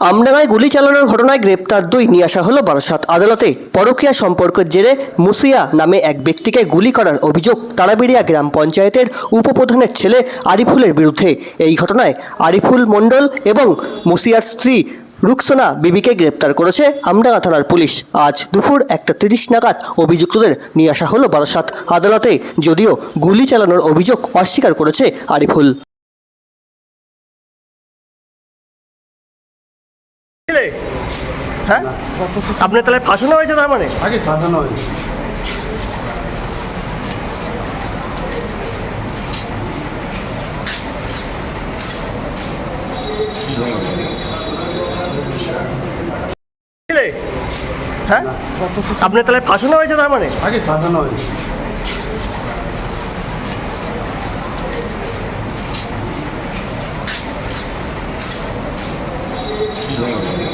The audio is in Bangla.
আমডাঙ্গায় গুলি চালানোর ঘটনায় গ্রেপ্তার 2 নিয়ে আসা হলো বারাসাত আদালতে। পরকীয়া সম্পর্কের জেরে মুসিয়া নামে এক ব্যক্তিকে গুলি করার অভিযোগ তারাবেড়িয়া গ্রাম পঞ্চায়েতের উপপ্রধানের ছেলে আরিফুলের বিরুদ্ধে। এই ঘটনায় আরিফুল মণ্ডল এবং মুসিয়ার স্ত্রী রুকসানা বিবিকে গ্রেপ্তার করেছে আমডাঙ্গা থানার পুলিশ। আজ দুপুর 1:30 নাগাদ অভিযুক্তদের নিয়ে আসা হলো বারাসাত আদালতে, যদিও গুলি চালানোর অভিযোগ অস্বীকার করেছে আরিফুল। হ্যাঁ, আপনার তাহলে ফাঁসানো হয়েছে, তার মানে আগে ফাঁসানো হয়েছে। হ্যাঁ, আপনার তাহলে ফাঁসানো হয়েছে, তার মানে আগে ফাঁসানো হয়েছে। কি ধরনের